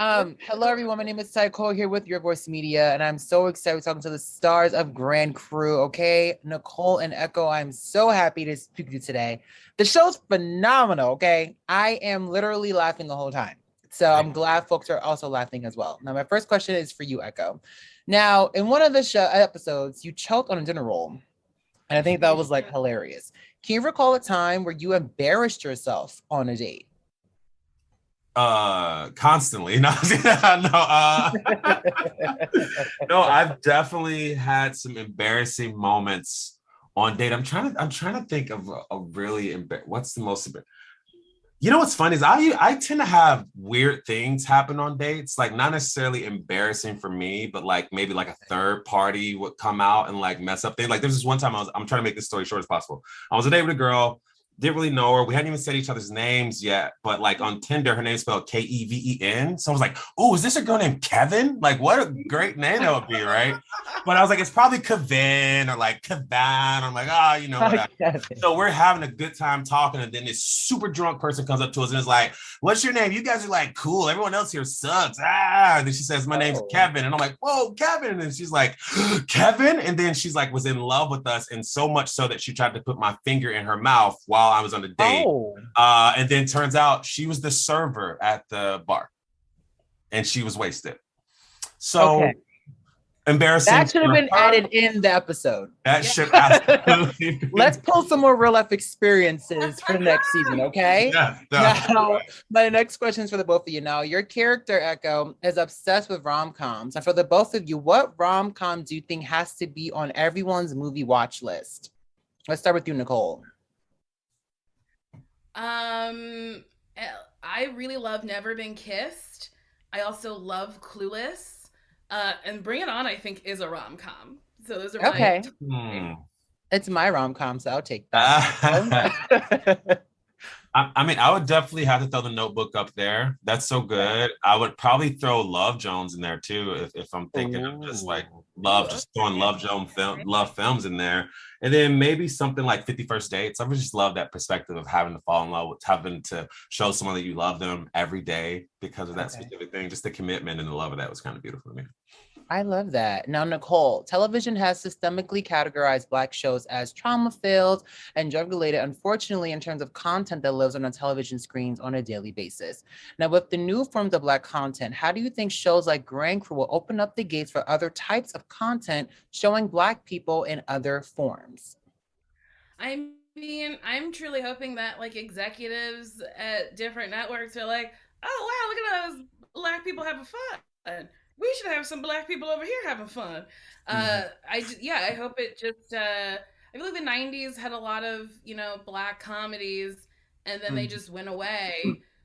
Hello everyone. My name is Nicole here with Your Voice Media, and I'm so excited talking to the stars of Grand Cru. Okay, Nicole and Echo, I'm so happy to speak to you today. The show's phenomenal. Okay, I am literally laughing the whole time, so I'm glad folks are also laughing as well. Now, my first question is for you, Echo. Now, in one of the show episodes, you choked on a dinner roll, and I think that was like hilarious. Can you recall a time where you embarrassed yourself on a date? Constantly. No, no, I've definitely had some embarrassing moments on date. I'm trying to think of a really what's the most you know what's funny is I tend to have weird things happen on dates, like not necessarily embarrassing for me, but like maybe like a third party would come out and like mess up things. Like there's this one time I'm trying to make this story short as possible. I was on a date with a girl, didn't really know her. We hadn't even said each other's names yet, but like on Tinder, her name's spelled Keven. So I was like, oh, is this a girl named Kevin? Like, what a great name that would be, right? But I was like, it's probably Kevin or like Kevan. I'm like, oh, you know what? So we're having a good time talking, and then this super drunk person comes up to us and is like, what's your name? You guys are like cool. Everyone else here sucks. And then she says, my name's Kevin. And I'm like, whoa, Kevin. And she's like, Kevin. And then she's like, was in love with us. And so much so that she tried to put my finger in her mouth while I was on a date. And then turns out she was the server at the bar and she was wasted. So embarrassing. That should have been added in the episode. That should absolutely. Let's pull some more real life experiences for the next season, okay? Yeah. Now, my next question is for the both of you. Now, your character, Echo, is obsessed with rom-coms. And for the both of you, what rom-com do you think has to be on everyone's movie watch list? Let's start with you, Nicole. I really love Never Been Kissed. I also love Clueless. And Bring It On, I think, is a rom-com. So those are my It's my rom-com, so I'll take that. I mean, I would definitely have to throw The Notebook up there. That's so good. I would probably throw Love Jones in there too, if I'm thinking of just like just throwing love films in there. And then maybe something like 50 First Dates. I would just love that perspective of having to fall in love with, having to show someone that you love them every day because of that specific thing. Just the commitment and the love of that was kind of beautiful to me. I love that. Now, Nicole, television has systemically categorized Black shows as trauma-filled and drug-related, unfortunately, in terms of content that lives on our television screens on a daily basis. Now, with the new forms of Black content, how do you think shows like Grand Cru will open up the gates for other types of content showing Black people in other forms? I mean, I'm truly hoping that like executives at different networks are like, oh, wow, look at those Black people having fun. We should have some Black people over here having fun. I hope it just, I feel like the 90s had a lot of, Black comedies and then they just went away.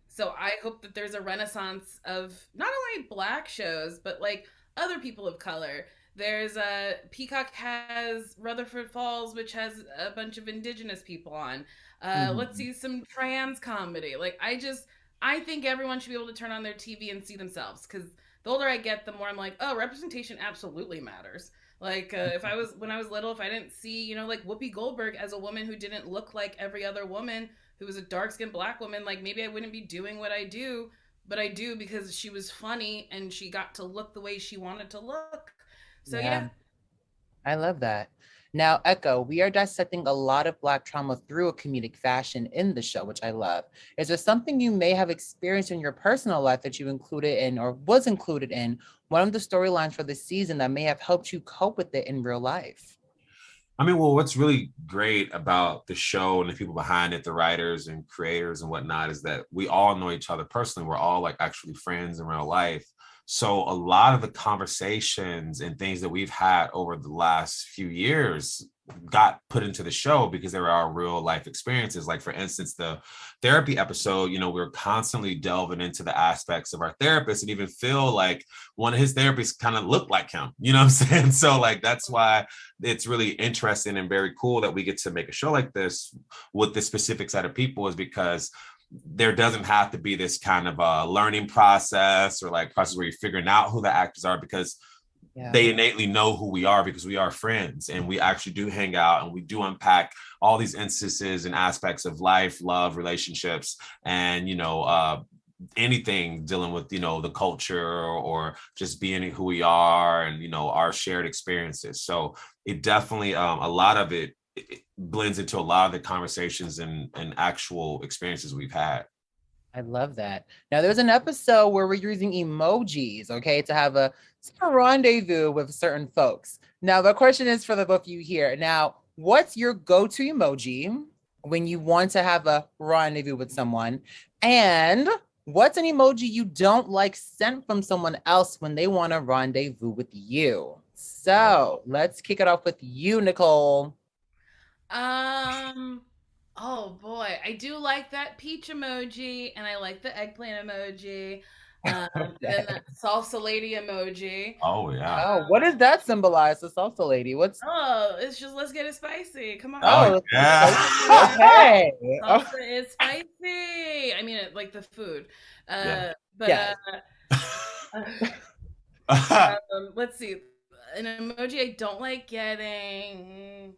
So I hope that there's a renaissance of not only Black shows, but like other people of color. There's Peacock has Rutherford Falls, which has a bunch of indigenous people on. Let's see some trans comedy. Like I think everyone should be able to turn on their TV and see themselves, because the older I get, the more I'm like, oh, representation absolutely matters. Like when I was little, if I didn't see, like Whoopi Goldberg as a woman who didn't look like every other woman, who was a dark-skinned Black woman, like maybe I wouldn't be doing what I do, but I do because she was funny and she got to look the way she wanted to look. So yeah. I love that. Now, Echo, we are dissecting a lot of Black trauma through a comedic fashion in the show, which I love. Is there something you may have experienced in your personal life that you included in or was included in one of the storylines for the season that may have helped you cope with it in real life? I mean, well, what's really great about the show and the people behind it, the writers and creators and whatnot, is that we all know each other personally. We're all like actually friends in real life. So a lot of the conversations and things that we've had over the last few years got put into the show because they were our real life experiences. Like, for instance, the therapy episode, we were constantly delving into the aspects of our therapist, and even feel like one of his therapists kind of looked like him, you know what I'm saying? So like, that's why it's really interesting and very cool that we get to make a show like this with this specific set of people, is because there doesn't have to be this kind of a learning process or like process where you're figuring out who the actors are, because they innately know who we are, because we are friends and we actually do hang out and we do unpack all these instances and aspects of life, love, relationships, and anything dealing with, the culture or just being who we are and, our shared experiences. So it definitely, a lot of it blends into a lot of the conversations and actual experiences we've had. I love that. Now, there's an episode where we're using emojis, okay, to have a rendezvous with certain folks. Now, the question is for the both of you here. Now, what's your go-to emoji when you want to have a rendezvous with someone? And what's an emoji you don't like sent from someone else when they want to rendezvous with you? So let's kick it off with you, Nicole. Oh boy, I do like that peach emoji, and I like the eggplant emoji, and that salsa lady emoji. Oh yeah. Oh, what does that symbolize? The salsa lady. What's? Oh, it's just let's get it spicy. Come on. Oh yeah. Okay. Salsa is spicy. I mean, like the food. But let's see. An emoji I don't like getting.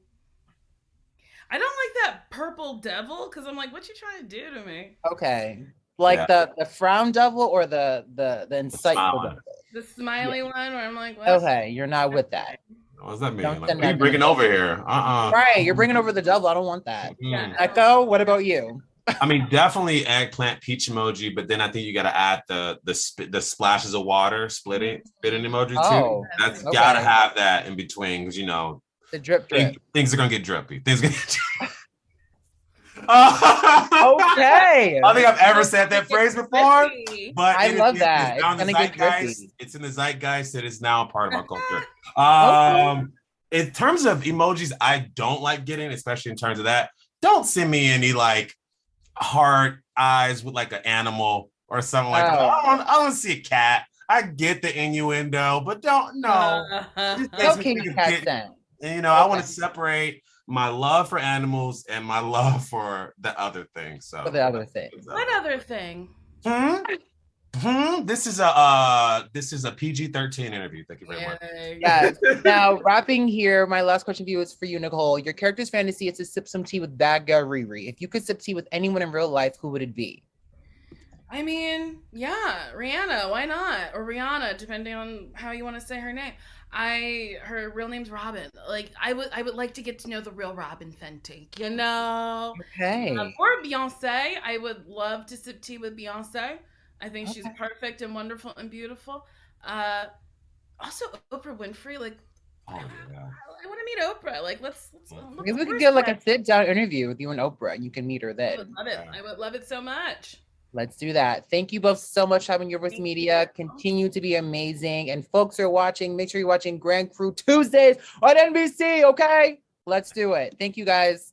I don't like that purple devil because I'm like, what you trying to do to me? Okay. Like the frown devil or the insightful devil? The smiley one where I'm like, what? Okay, you're not with that. What does that mean? Like, what are you bringing over here? Right, you're bringing over the devil. I don't want that. Yeah. Echo, what about you? I mean, definitely eggplant peach emoji, but then I think you got to add the splashes of water, spitting emoji too. That's gotta have that in between because the drip. Things are gonna get drippy. Things gonna get okay. I don't think I've ever said that phrase before, but I love that. It's gonna get drippy. It's in the zeitgeist. It is now a part of our culture. In terms of emojis, I don't like getting, especially in terms of that. Don't send me any like heart eyes with like an animal or something like that. I don't see a cat. I get the innuendo, but don't cat. And, I want to separate my love for animals and my love for the other thing. So for the other thing. What other thing? This is a PG-13 interview. Thank you very much. Yes. Now, wrapping here, my last question for you is for you, Nicole. Your character's fantasy is to sip some tea with bad girl Riri. If you could sip tea with anyone in real life, who would it be? I mean, yeah, Rihanna. Why not? Or Rihanna, depending on how you want to say her name. Her real name's Robin. Like, I would like to get to know the real Robin Fenty, Okay. Or Beyonce. I would love to sip tea with Beyonce. I think she's perfect and wonderful and beautiful. Also, Oprah Winfrey. Like, I want to meet Oprah. Like, let's maybe we could get like a sit-down interview with you and Oprah, and you can meet her then. I would love it. I would love it so much. Let's do that. Thank you both so much for having your voice media. Continue to be amazing. And folks who are watching, make sure you're watching Grand Cru Tuesdays on NBC, okay? Let's do it. Thank you, guys.